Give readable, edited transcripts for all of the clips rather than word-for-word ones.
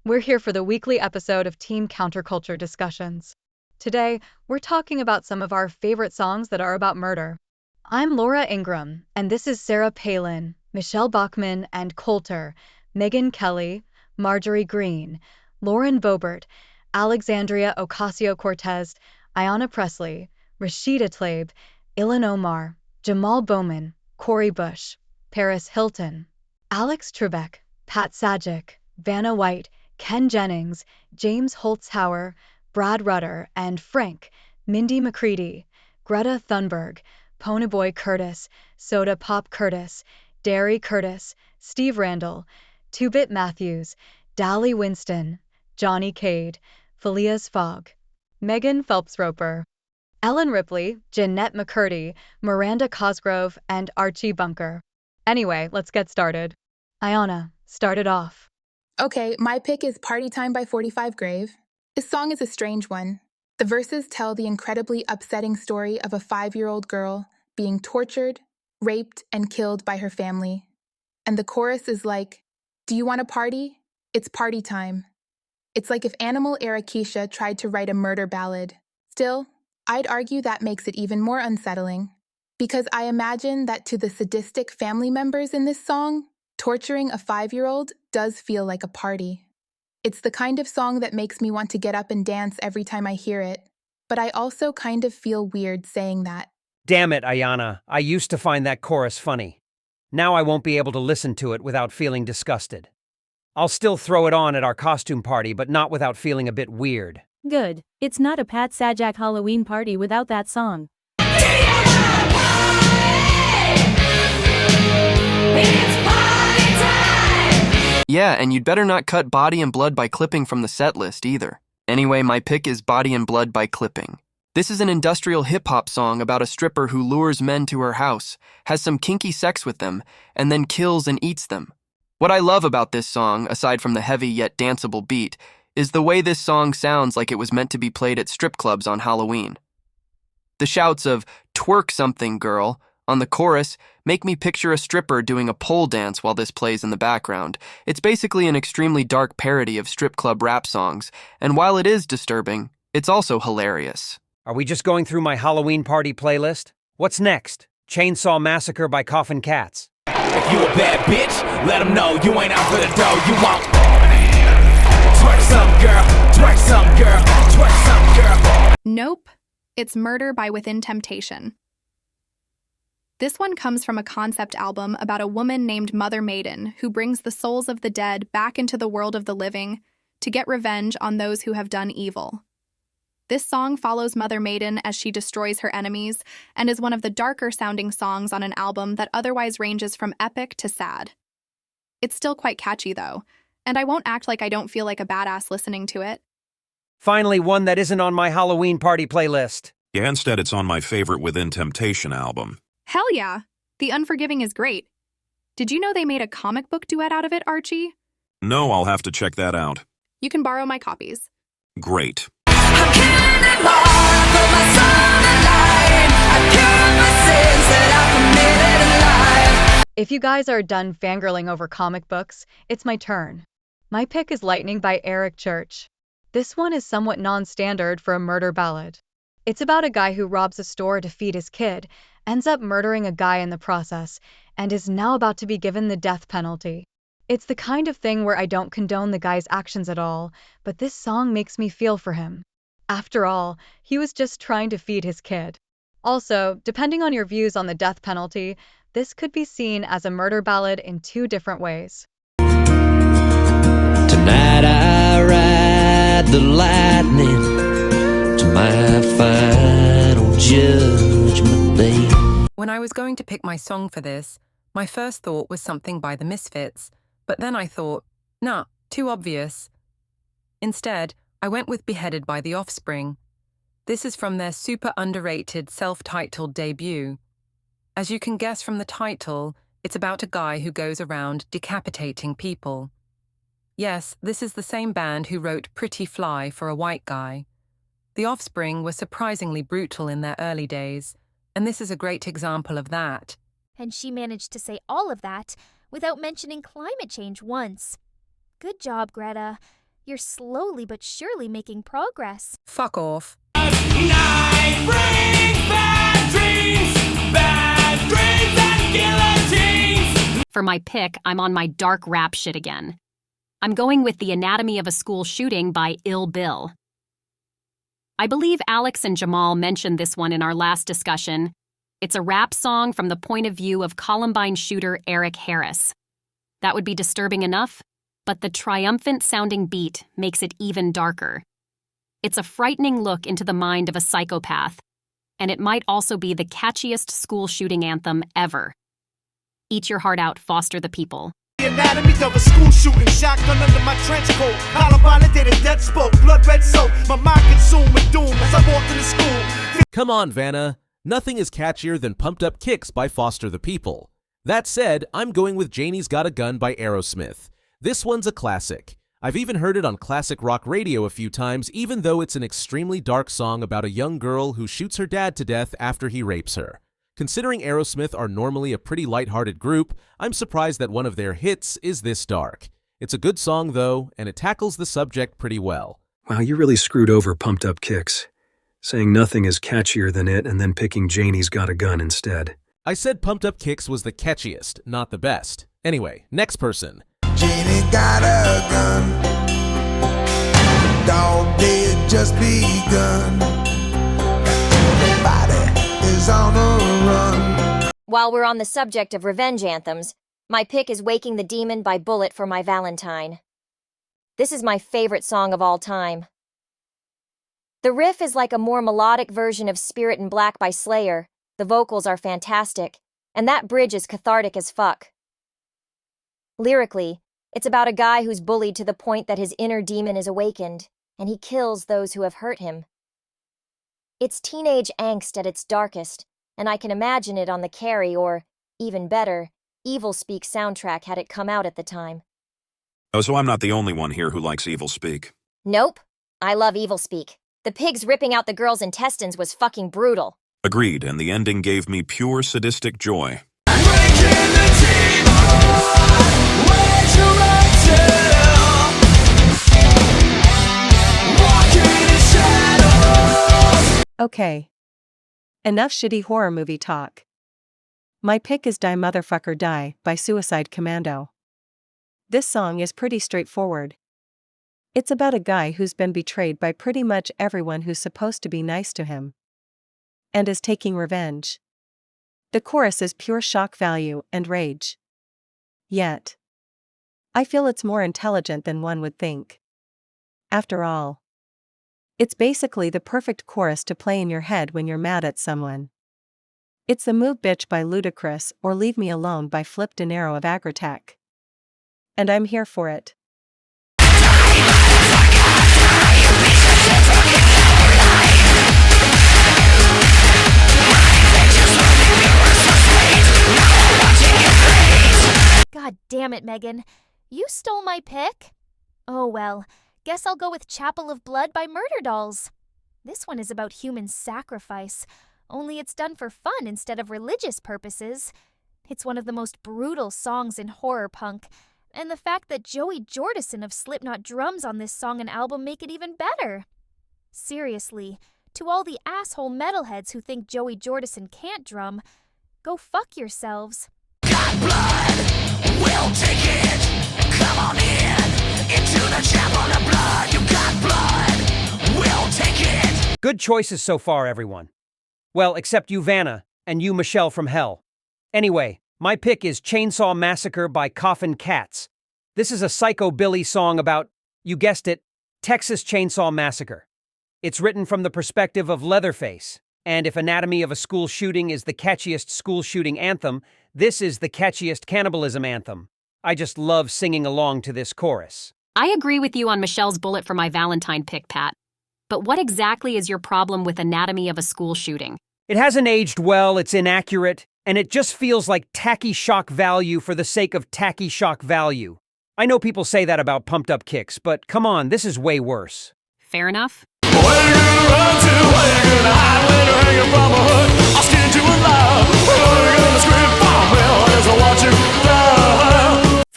We're here for the weekly episode of Team Counterculture Discussions. Today, we're talking about some of our favorite songs that are about murder. I'm Laura Ingram, and this is Sarah Palin, Michelle Bachman and Coulter, Megyn Kelly, Marjorie Green, Lauren Boebert, Alexandria Ocasio-Cortez, Ayanna Pressley, Rashida Tlaib, Ilhan Omar, Jamal Bowman, Cori Bush, Paris Hilton, Alex Trebek, Pat Sajak, Vanna White, Ken Jennings, James Holtzhauer, Brad Rutter, and Frank, Mindy McCready, Greta Thunberg, Ponyboy Curtis, Soda Pop Curtis, Derry Curtis, Steve Randall, Two-Bit Matthews, Dally Winston, Johnny Cade, Phileas Fogg, Megan Phelps-Roper, Ellen Ripley, Jeanette McCurdy, Miranda Cosgrove, and Archie Bunker. Anyway, let's get started. Ayanna, start it off. Okay, my pick is Party Time by 45 Grave. This song is a strange one. The verses tell the incredibly upsetting story of a 5-year-old girl being tortured, raped, and killed by her family. And the chorus is like, "Do you want to party? It's party time." It's like if Animal era Keisha tried to write a murder ballad. Still, I'd argue that makes it even more unsettling, because I imagine that to the sadistic family members in this song, torturing a 5-year-old does feel like a party. It's the kind of song that makes me want to get up and dance every time I hear it, but I also kind of feel weird saying that. Damn it, Ayanna. I used to find that chorus funny. Now I won't be able to listen to it without feeling disgusted. I'll still throw it on at our costume party, but not without feeling a bit weird. Good. It's not a Pat Sajak Halloween party without that song. Yeah, and you'd better not cut Body and Blood by Clipping from the set list either. Anyway, my pick is Body and Blood by Clipping. This is an industrial hip-hop song about a stripper who lures men to her house, has some kinky sex with them, and then kills and eats them. What I love about this song, aside from the heavy yet danceable beat, is the way this song sounds like it was meant to be played at strip clubs on Halloween. The shouts of "twerk something, girl" on the chorus make me picture a stripper doing a pole dance while this plays in the background. It's basically an extremely dark parody of strip club rap songs, and while it is disturbing, it's also hilarious. Are we just going through my Halloween party playlist? What's next? Chainsaw Massacre by Coffin Cats. If you a bad bitch, let them know you ain't out for the dough. You want twerk some girl, twerk some girl, twerk some girl. Nope. It's Murder by Within Temptation. This one comes from a concept album about a woman named Mother Maiden who brings the souls of the dead back into the world of the living to get revenge on those who have done evil. This song follows Mother Maiden as she destroys her enemies and is one of the darker-sounding songs on an album that otherwise ranges from epic to sad. It's still quite catchy, though, and I won't act like I don't feel like a badass listening to it. Finally, one that isn't on my Halloween party playlist. Yeah, instead it's on my favorite Within Temptation album. Hell yeah! The Unforgiving is great. Did you know they made a comic book duet out of it, Archie? No, I'll have to check that out. You can borrow my copies. Great. If you guys are done fangirling over comic books, it's my turn. My pick is Lightning by Eric Church. This one is somewhat non-standard for a murder ballad. It's about a guy who robs a store to feed his kid, ends up murdering a guy in the process, and is now about to be given the death penalty. It's the kind of thing where I don't condone the guy's actions at all, but this song makes me feel for him. After all, he was just trying to feed his kid. Also, depending on your views on the death penalty, this could be seen as a murder ballad in two different ways. Tonight I ride the lightning to my final judgment day. When I was going to pick my song for this, my first thought was something by the Misfits, but then I thought, nah, too obvious. Instead, I went with Beheaded by The Offspring. This is from their super underrated self-titled debut. As you can guess from the title, it's about a guy who goes around decapitating people. Yes, this is the same band who wrote Pretty Fly for a White Guy. The Offspring were surprisingly brutal in their early days, and this is a great example of that. And she managed to say all of that without mentioning climate change once. Good job, Greta. You're slowly but surely making progress. Fuck off. Night brings bad dreams and guillotines. For my pick, I'm on my dark rap shit again. I'm going with The Anatomy of a School Shooting by Ill Bill. I believe Alex and Jamal mentioned this one in our last discussion. It's a rap song from the point of view of Columbine shooter Eric Harris. That would be disturbing enough, but the triumphant-sounding beat makes it even darker. It's a frightening look into the mind of a psychopath, and it might also be the catchiest school shooting anthem ever. Eat your heart out, Foster the People. The anatomy of a school shooting, shotgun under my trench coat. Columbine did a dead spoke, blood red soap. My mind consumed with doom as I walked into school. Come on, Vanna. Nothing is catchier than Pumped Up Kicks by Foster the People. That said, I'm going with Janie's Got a Gun by Aerosmith. This one's a classic. I've even heard it on classic rock radio a few times, even though it's an extremely dark song about a young girl who shoots her dad to death after he rapes her. Considering Aerosmith are normally a pretty lighthearted group, I'm surprised that one of their hits is this dark. It's a good song though, and it tackles the subject pretty well. Wow, you really screwed over Pumped Up Kicks. Saying nothing is catchier than it and then picking Janie's Got a Gun instead. I said Pumped Up Kicks was the catchiest, not the best. Anyway, next person. Janie got a gun. The dog day had just begun. Everybody is on the run. While we're on the subject of revenge anthems, my pick is Waking the Demon by Bullet for My Valentine. This is my favorite song of all time. The riff is like a more melodic version of Spirit in Black by Slayer. The vocals are fantastic, and that bridge is cathartic as fuck. Lyrically, it's about a guy who's bullied to the point that his inner demon is awakened, and he kills those who have hurt him. It's teenage angst at its darkest, and I can imagine it on the Carrie or, even better, Evil Speak soundtrack had it come out at the time. Oh, so I'm not the only one here who likes Evil Speak. Nope. I love Evil Speak. The pigs ripping out the girl's intestines was fucking brutal. Agreed, and the ending gave me pure sadistic joy. Okay. Enough shitty horror movie talk. My pick is Die Motherfucker Die by Suicide Commando. This song is pretty straightforward. It's about a guy who's been betrayed by pretty much everyone who's supposed to be nice to him, and is taking revenge. The chorus is pure shock value and rage. Yet, I feel it's more intelligent than one would think. After all, it's basically the perfect chorus to play in your head when you're mad at someone. It's the Move Bitch by Ludacris or Leave Me Alone by Flip De Niro of Agritech. And I'm here for it. God damn it, Megan. You stole my pick. Oh well, guess I'll go with Chapel of Blood by Murder Dolls. This one is about human sacrifice, only it's done for fun instead of religious purposes. It's one of the most brutal songs in horror punk, and the fact that Joey Jordison of Slipknot drums on this song and album make it even better. Seriously, to all the asshole metalheads who think Joey Jordison can't drum, go fuck yourselves. Got blood, we'll take it. Come on into the chapel of blood. You got blood, we'll take it. Good choices so far, everyone. Well, except you, Vanna, and you, Michelle from Hell. Anyway, my pick is Chainsaw Massacre by Coffin Cats. This is a psychobilly song about, you guessed it, Texas Chainsaw Massacre. It's written from the perspective of Leatherface, and if Anatomy of a School Shooting is the catchiest school shooting anthem, this is the catchiest cannibalism anthem. I just love singing along to this chorus. I agree with you on Michelle's Bullet for My Valentine pick, Pat. But what exactly is your problem with Anatomy of a School Shooting? It hasn't aged well, it's inaccurate, and it just feels like tacky shock value for the sake of tacky shock value. I know people say that about Pumped Up Kicks, but come on, this is way worse. Fair enough.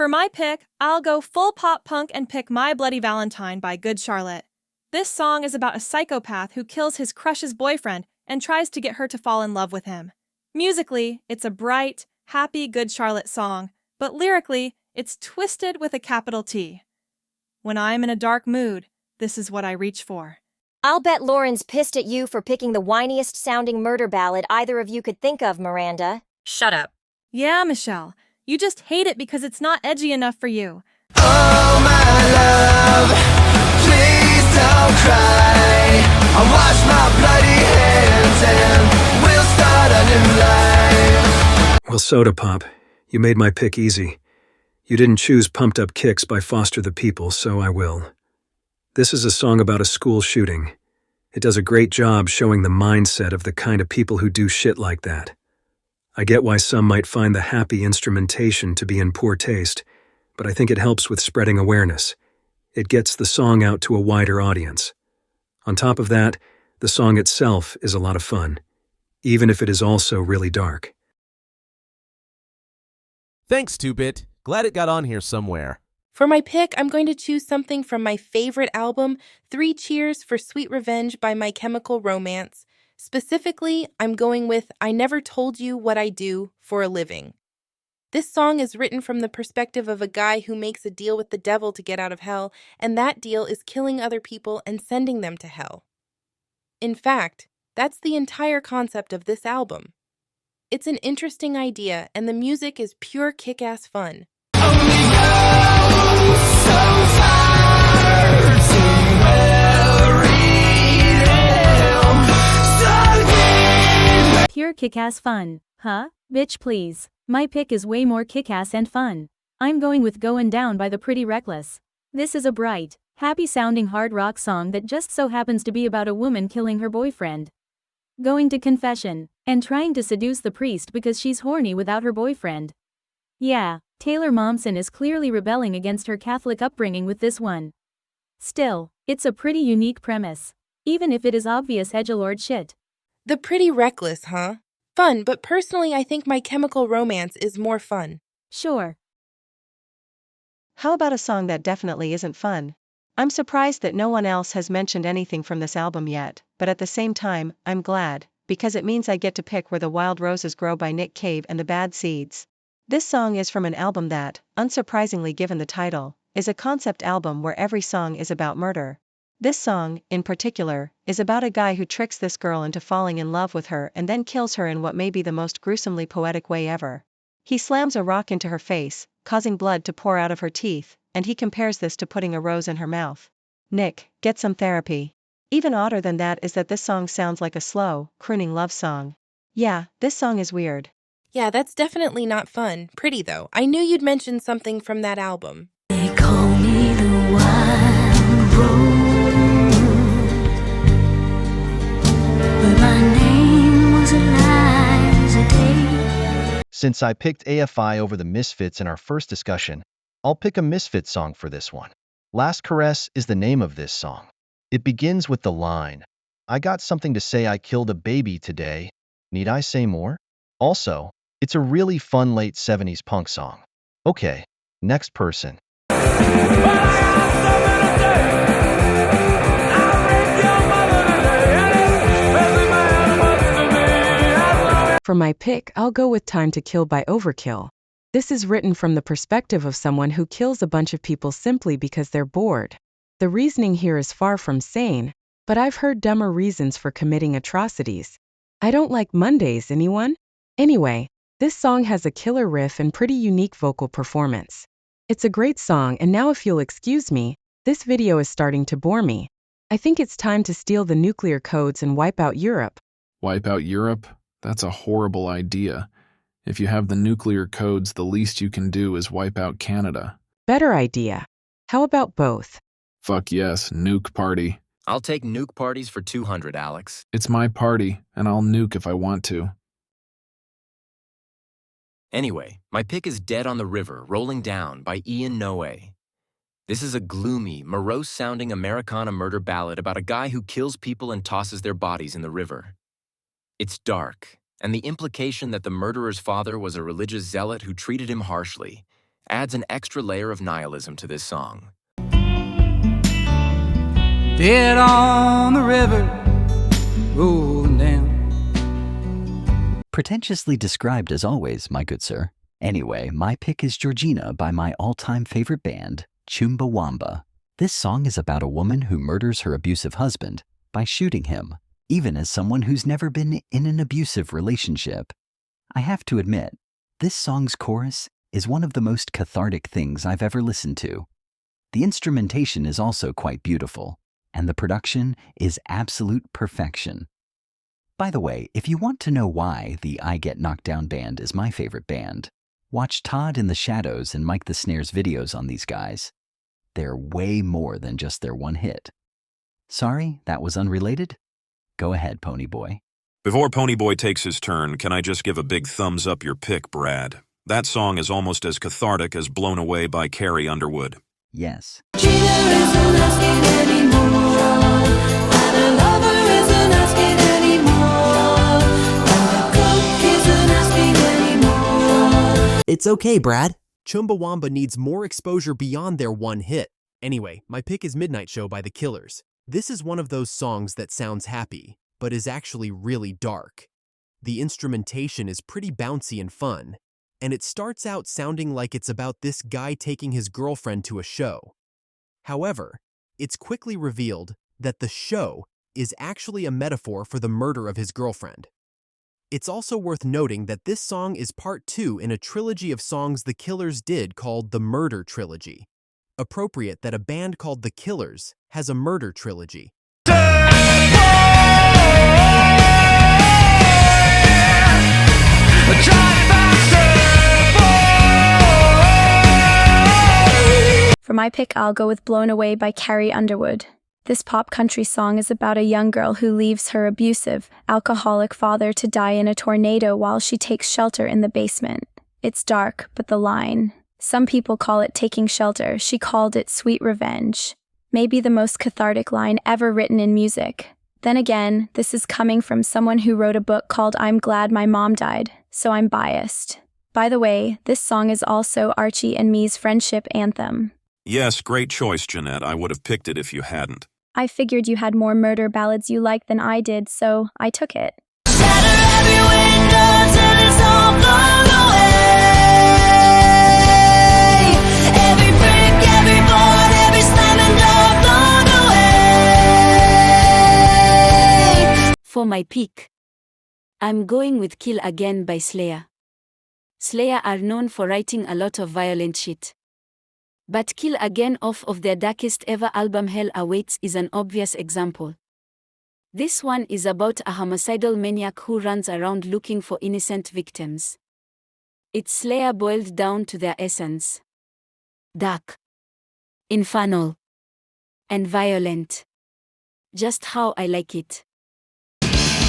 For my pick, I'll go full pop punk and pick My Bloody Valentine by Good Charlotte. This song is about a psychopath who kills his crush's boyfriend and tries to get her to fall in love with him. Musically, it's a bright, happy Good Charlotte song, but lyrically, it's twisted with a capital T. When I'm in a dark mood, this is what I reach for. I'll bet Lauren's pissed at you for picking the whiniest sounding murder ballad either of you could think of, Miranda. Shut up. Yeah, Michelle. You just hate it because it's not edgy enough for you. Oh my love, please don't cry. I'll wash my bloody hands and we'll start a new life. Well, Soda Pop, you made my pick easy. You didn't choose Pumped Up Kicks by Foster the People, so I will. This is a song about a school shooting. It does a great job showing the mindset of the kind of people who do shit like that. I get why some might find the happy instrumentation to be in poor taste, but I think it helps with spreading awareness. It gets the song out to a wider audience. On top of that, the song itself is a lot of fun, even if it is also really dark. Thanks, 2-Bit. Glad it got on here somewhere. For my pick, I'm going to choose something from my favorite album, 3 Cheers for Sweet Revenge by My Chemical Romance. Specifically, I'm going with I Never Told You What I Do for a Living. This song is written from the perspective of a guy who makes a deal with the devil to get out of hell, and that deal is killing other people and sending them to hell. In fact, that's the entire concept of this album. It's an interesting idea, and the music is pure kick-ass fun. Pure kick-ass fun, huh? Bitch please. My pick is way more kick-ass and fun. I'm going with Goin' Down by the Pretty Reckless. This is a bright, happy-sounding hard rock song that just so happens to be about a woman killing her boyfriend, going to confession, and trying to seduce the priest because she's horny without her boyfriend. Yeah, Taylor Momsen is clearly rebelling against her Catholic upbringing with this one. Still, it's a pretty unique premise, even if it is obvious edgelord shit. The Pretty Reckless, huh? Fun, but personally I think My Chemical Romance is more fun. Sure. How about a song that definitely isn't fun? I'm surprised that no one else has mentioned anything from this album yet, but at the same time, I'm glad, because it means I get to pick Where the Wild Roses Grow by Nick Cave and the Bad Seeds. This song is from an album that, unsurprisingly given the title, is a concept album where every song is about murder. This song, in particular, is about a guy who tricks this girl into falling in love with her and then kills her in what may be the most gruesomely poetic way ever. He slams a rock into her face, causing blood to pour out of her teeth, and he compares this to putting a rose in her mouth. Nick, get some therapy. Even odder than that is that this song sounds like a slow, crooning love song. Yeah, this song is weird. Yeah, that's definitely not fun. Pretty though. I knew you'd mention something from that album. They call me the Wild Rose, but my name was Eliza Day. Since I picked AFI over the Misfits in our first discussion, I'll pick a Misfits song for this one. Last Caress is the name of this song. It begins with the line, I got something to say, I killed a baby today. Need I say more? Also, it's a really fun late 70s punk song. Okay, next person. For my pick, I'll go with Time to Kill by Overkill. This is written from the perspective of someone who kills a bunch of people simply because they're bored. The reasoning here is far from sane, but I've heard dumber reasons for committing atrocities. I don't like Mondays, anyone? Anyway, this song has a killer riff and pretty unique vocal performance. It's a great song, and now if you'll excuse me, this video is starting to bore me. I think it's time to steal the nuclear codes and wipe out Europe. Wipe out Europe? That's a horrible idea. If you have the nuclear codes, the least you can do is wipe out Canada. Better idea. How about both? Fuck yes, nuke party. I'll take nuke parties for 200, Alex. It's my party, and I'll nuke if I want to. Anyway, my pick is Dead on the River, Rolling Down by Ian Noe. This is a gloomy, morose-sounding Americana murder ballad about a guy who kills people and tosses their bodies in the river. It's dark, and the implication that the murderer's father was a religious zealot who treated him harshly adds an extra layer of nihilism to this song. Dead on the river, rolling down. Pretentiously described as always, my good sir. Anyway, my pick is Georgina by my all-time favorite band, Chumbawamba. This song is about a woman who murders her abusive husband by shooting him, even as someone who's never been in an abusive relationship. I have to admit, this song's chorus is one of the most cathartic things I've ever listened to. The instrumentation is also quite beautiful, and the production is absolute perfection. By the way, if you want to know why the I Get Knocked Down band is my favorite band, watch Todd in the Shadows and Mike the Snare's videos on these guys. They're way more than just their one hit. Sorry, that was unrelated? Go ahead, Ponyboy. Before Ponyboy takes his turn, can I just give a big thumbs up your pick, Brad? That song is almost as cathartic as Blown Away by Carrie Underwood. Yes. It's okay, Brad. Chumbawamba needs more exposure beyond their one hit. Anyway, my pick is Midnight Show by The Killers. This is one of those songs that sounds happy, but is actually really dark. The instrumentation is pretty bouncy and fun, and it starts out sounding like it's about this guy taking his girlfriend to a show. However, it's quickly revealed that the show is actually a metaphor for the murder of his girlfriend. It's also worth noting that this song is part 2 in a trilogy of songs The Killers did called the Murder Trilogy. Appropriate that a band called The Killers has a murder trilogy. For my pick, I'll go with Blown Away by Carrie Underwood. This pop country song is about a young girl who leaves her abusive, alcoholic father to die in a tornado while she takes shelter in the basement. It's dark, but the line, some people call it taking shelter, she called it sweet revenge. Maybe the most cathartic line ever written in music. Then again, this is coming from someone who wrote a book called I'm Glad My Mom Died, so I'm biased. By the way, this song is also Archie and me's friendship anthem. Yes, great choice, Jeanette. I would have picked it if you hadn't. I figured you had more murder ballads you liked than I did, so I took it. For my pick, I'm going with Kill Again by Slayer. Slayer are known for writing a lot of violent shit. But Kill Again off of their darkest ever album Hell Awaits is an obvious example. This one is about a homicidal maniac who runs around looking for innocent victims. It's Slayer boiled down to their essence. Dark, infernal, and violent. Just how I like it.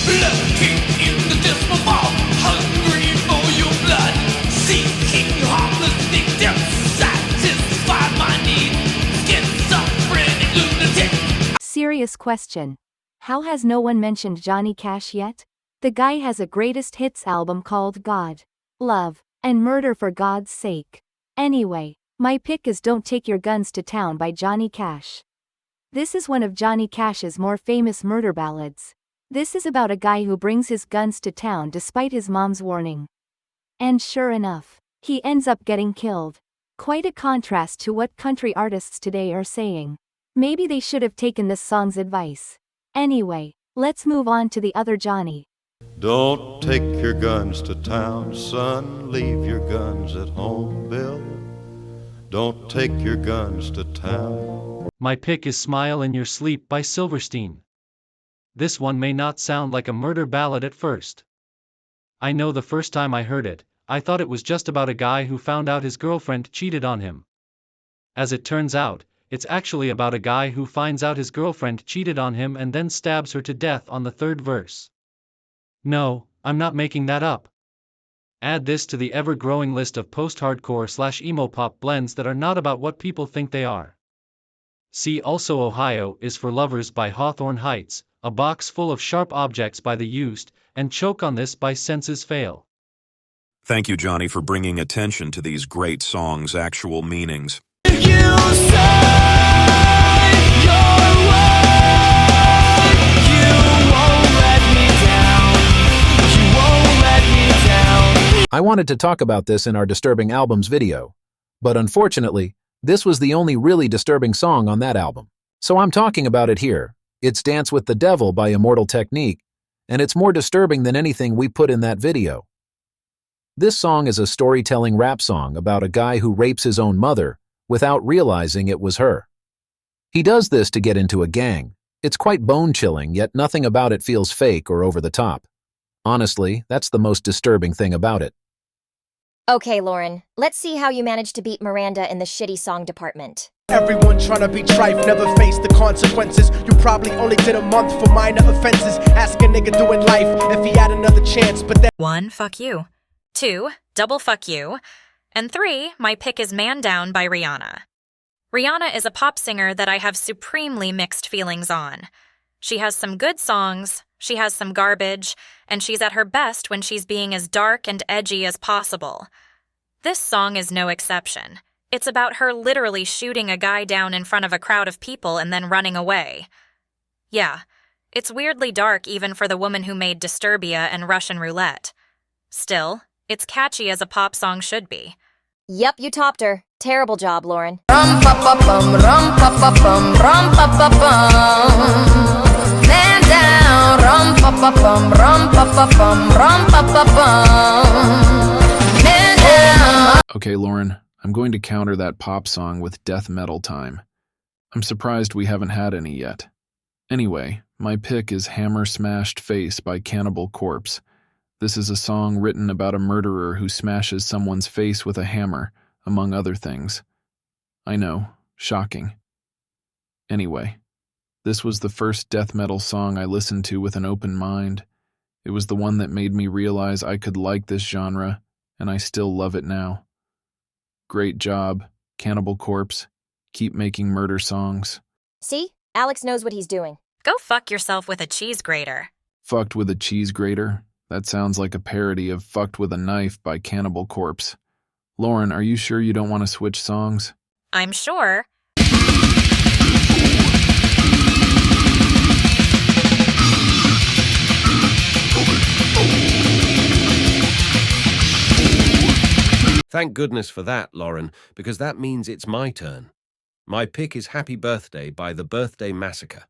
Lurking in the dismal fog, hungry for your blood, seeking harmless victims, satisfy my need, schizophrenic lunatic. Serious question. How has no one mentioned Johnny Cash yet? The guy has a greatest hits album called God, Love, and Murder for God's Sake. Anyway, my pick is Don't Take Your Guns to Town by Johnny Cash. This is one of Johnny Cash's more famous murder ballads. This is about a guy who brings his guns to town despite his mom's warning. And sure enough, he ends up getting killed. Quite a contrast to what country artists today are saying. Maybe they should have taken this song's advice. Anyway, let's move on to the other Johnny. Don't take your guns to town, son. Leave your guns at home, Bill. Don't take your guns to town. My pick is Smile in Your Sleep by Silverstein. This one may not sound like a murder ballad at first. I know the first time I heard it, I thought it was just about a guy who found out his girlfriend cheated on him. As it turns out, it's actually about a guy who finds out his girlfriend cheated on him and then stabs her to death on the third verse. No, I'm not making that up. Add this to the ever-growing list of post-hardcore/emo pop blends that are not about what people think they are. See also Ohio is for Lovers by Hawthorne Heights, A Box Full of Sharp Objects by The Used, and Choke on This by Senses Fail. Thank you, Johnny, for bringing attention to these great songs' actual meanings. I wanted to talk about this in our Disturbing Albums video, but unfortunately, this was the only really disturbing song on that album. So I'm talking about it here. It's Dance with the Devil by Immortal Technique, and it's more disturbing than anything we put in that video. This song is a storytelling rap song about a guy who rapes his own mother without realizing it was her. He does this to get into a gang. It's quite bone-chilling, yet nothing about it feels fake or over the top. Honestly, that's the most disturbing thing about it. Okay, Lauren, let's see how you managed to beat Miranda in the shitty song department. Everyone trying to be trife, never face the consequences. You probably only did a month for minor offenses. Ask a nigga doing life if he had another chance, but then 1, fuck you. 2, double fuck you. And 3, my pick is Man Down by Rihanna. Rihanna is a pop singer that I have supremely mixed feelings on. She has some good songs, she has some garbage, and she's at her best when she's being as dark and edgy as possible. This song is no exception. It's about her literally shooting a guy down in front of a crowd of people and then running away. Yeah, it's weirdly dark even for the woman who made Disturbia and Russian Roulette. Still, it's catchy as a pop song should be. Yep, you topped her. Terrible job, Lauren. Rum-pa-pa-bum, rum-pa-pa-bum, rum-pa-pa-bum. Man down, rum-pa-pa-bum, rum-pa-pa-bum, rum-pa-pa-bum. Man down. Okay, Lauren, I'm going to counter that pop song with death metal time. I'm surprised we haven't had any yet. Anyway, my pick is Hammer Smashed Face by Cannibal Corpse. This is a song written about a murderer who smashes someone's face with a hammer, among other things. I know, shocking. Anyway, this was the first death metal song I listened to with an open mind. It was the one that made me realize I could like this genre, and I still love it now. Great job, Cannibal Corpse. Keep making murder songs. See? Alex knows what he's doing. Go fuck yourself with a cheese grater. Fucked with a cheese grater? That sounds like a parody of Fucked with a Knife by Cannibal Corpse. Lauren, are you sure you don't want to switch songs? I'm sure. Thank goodness for that, Lauren, because that means it's my turn. My pick is Happy Birthday by The Birthday Massacre.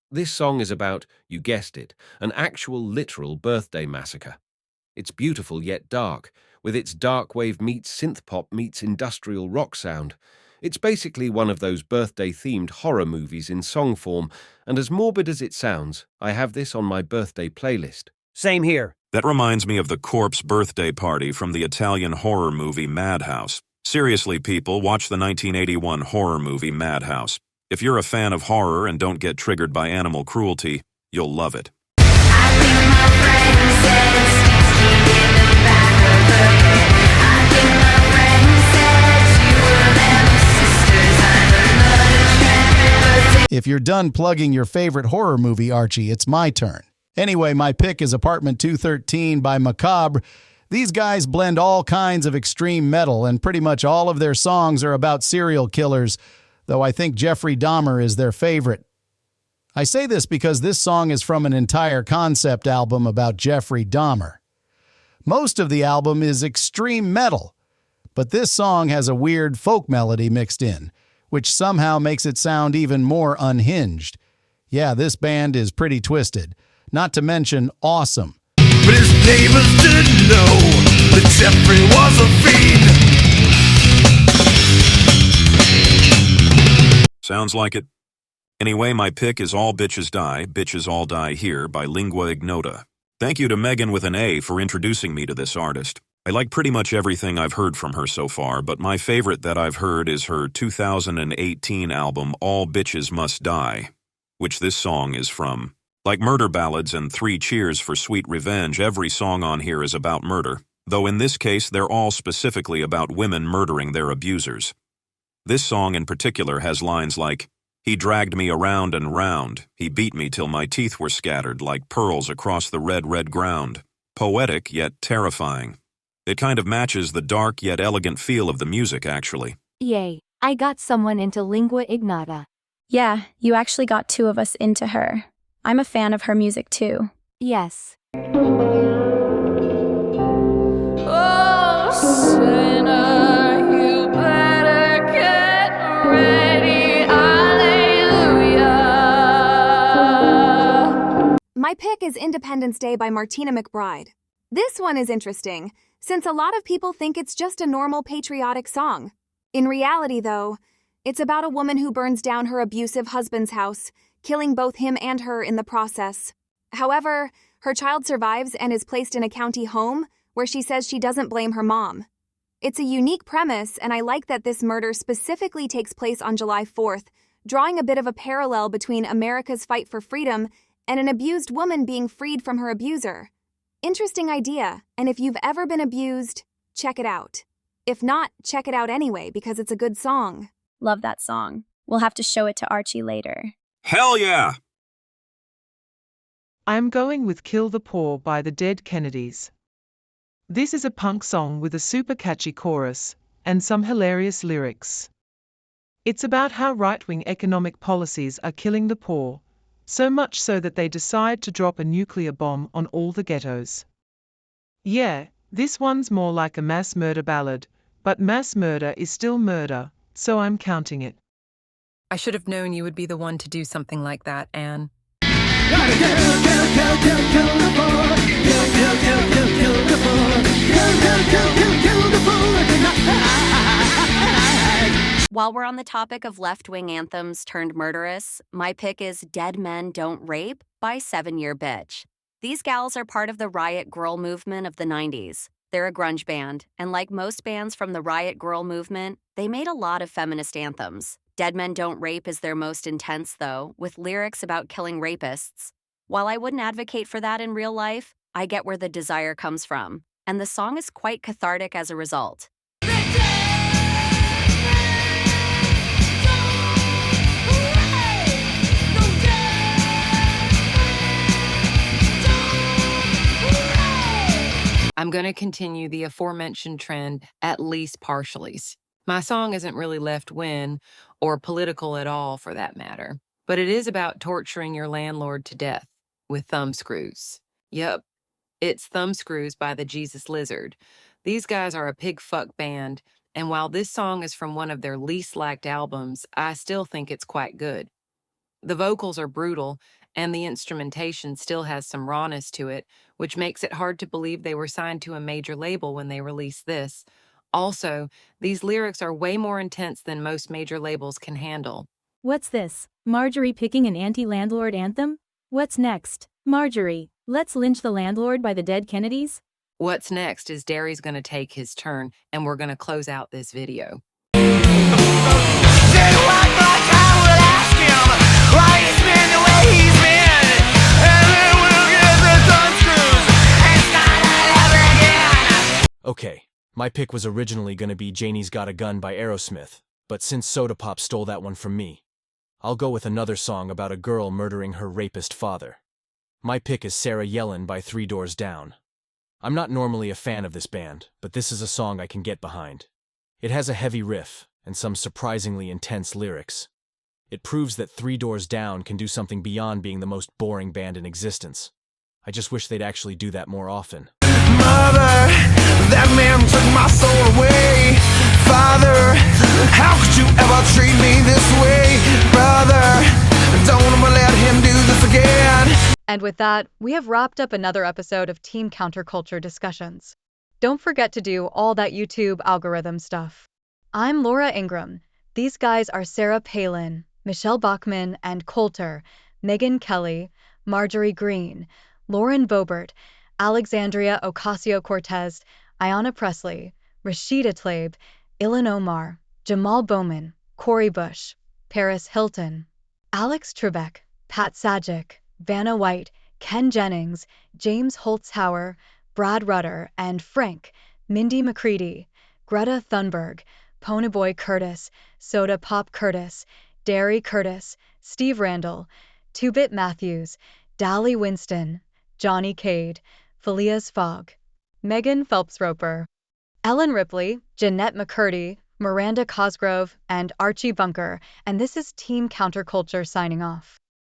This song is about, you guessed it, an actual literal birthday massacre. It's beautiful yet dark, with its dark wave meets synth pop meets industrial rock sound. It's basically one of those birthday-themed horror movies in song form, and as morbid as it sounds, I have this on my birthday playlist. Same here. That reminds me of the corpse birthday party from the Italian horror movie Madhouse. Seriously, people, watch the 1981 horror movie Madhouse. If you're a fan of horror and don't get triggered by animal cruelty, you'll love it. If you're done plugging your favorite horror movie, Archie, it's my turn. Anyway, my pick is Apartment 213 by Macabre. These guys blend all kinds of extreme metal, and pretty much all of their songs are about serial killers, though I think Jeffrey Dahmer is their favorite. I say this because this song is from an entire concept album about Jeffrey Dahmer. Most of the album is extreme metal, but this song has a weird folk melody mixed in, which somehow makes it sound even more unhinged. Yeah, this band is pretty twisted, not to mention awesome. But his neighbors didn't know that Jeffrey was a fiend. Sounds like it. Anyway, my pick is All Bitches Die, Bitches All Die Here by Lingua Ignota. Thank you to Megan with an A for introducing me to this artist. I like pretty much everything I've heard from her so far, but my favorite that I've heard is her 2018 album All Bitches Must Die, which this song is from. Like Murder Ballads and 3 Cheers for Sweet Revenge, every song on here is about murder, though in this case they're all specifically about women murdering their abusers. This song in particular has lines like, "He dragged me around and round, he beat me till my teeth were scattered like pearls across the red, red ground." Poetic yet terrifying. It kind of matches the dark yet elegant feel of the music, actually. Yay, I got someone into lingua ignota. Yeah, you actually got two of us into her. I'm a fan of her music too. Yes. Oh, sinner, you better get ready. Hallelujah. My pick is Independence Day by Martina McBride. This one is interesting, since a lot of people think it's just a normal patriotic song. In reality, though, it's about a woman who burns down her abusive husband's house, killing both him and her in the process. However, her child survives and is placed in a county home where she says she doesn't blame her mom. It's a unique premise, and I like that this murder specifically takes place on July 4th, drawing a bit of a parallel between America's fight for freedom and an abused woman being freed from her abuser. Interesting idea, and if you've ever been abused, check it out. If not, check it out anyway because it's a good song. Love that song. We'll have to show it to Archie later. Hell yeah! I'm going with Kill the Poor by the Dead Kennedys. This is a punk song with a super catchy chorus and some hilarious lyrics. It's about how right-wing economic policies are killing the poor, so much so that they decide to drop a nuclear bomb on all the ghettos. Yeah, this one's more like a mass murder ballad, but mass murder is still murder, so I'm counting it. I should have known you would be the one to do something like that, Anne. While we're on the topic of left-wing anthems turned murderous, my pick is Dead Men Don't Rape by 7 Year Bitch. These gals are part of the Riot Grrrl movement of the 90s. They're a grunge band, and like most bands from the Riot Grrrl movement, they made a lot of feminist anthems. Dead Men Don't Rape is their most intense, though, with lyrics about killing rapists. While I wouldn't advocate for that in real life, I get where the desire comes from, and the song is quite cathartic as a result. I'm going to continue the aforementioned trend, at least partially. My song isn't really left-wing or political at all, for that matter, but it is about torturing your landlord to death with thumbscrews. Yup, it's Thumbscrews by the Jesus Lizard. These guys are a pig fuck band, and while this song is from one of their least liked albums, I still think it's quite good. The vocals are brutal, and the instrumentation still has some rawness to it, which makes it hard to believe they were signed to a major label when they released this. Also, these lyrics are way more intense than most major labels can handle. What's this? Marjorie picking an anti-landlord anthem? What's next? Marjorie, let's lynch the landlord by the Dead Kennedys? What's next is Derry's gonna take his turn, and we're gonna close out this video. Okay, my pick was originally gonna be Janie's Got a Gun by Aerosmith, but since Soda Pop stole that one from me, I'll go with another song about a girl murdering her rapist father. My pick is Sarah Yellen by 3 Doors Down. I'm not normally a fan of this band, but this is a song I can get behind. It has a heavy riff and some surprisingly intense lyrics. It proves that 3 Doors Down can do something beyond being the most boring band in existence. I just wish they'd actually do that more often. Mother, that man took my soul away. Father, how could you ever treat me this way? Brother, don't ever let him do this again. And with that, we have wrapped up another episode of Team Counterculture Discussions. Don't forget to do all that YouTube algorithm stuff. I'm Laura Ingram. These guys are Sarah Palin, Michelle Bachman and Coulter, Megan Kelly, Marjorie Green, Lauren Boebert, Alexandria Ocasio-Cortez, Ayanna Pressley, Rashida Tlaib, Ilan Omar, Jamal Bowman, Cori Bush, Paris Hilton, Alex Trebek, Pat Sajak, Vanna White, Ken Jennings, James Holtzhauer, Brad Rutter, and Frank, Mindy McCready, Greta Thunberg, Ponyboy Curtis, Soda Pop Curtis, Derry Curtis, Steve Randall, 2-Bit Matthews, Dally Winston, Johnny Cade, Philias Fogg, Megan Phelps-Roper, Ellen Ripley, Jeanette McCurdy, Miranda Cosgrove, and Archie Bunker, and this is Team Counterculture signing off.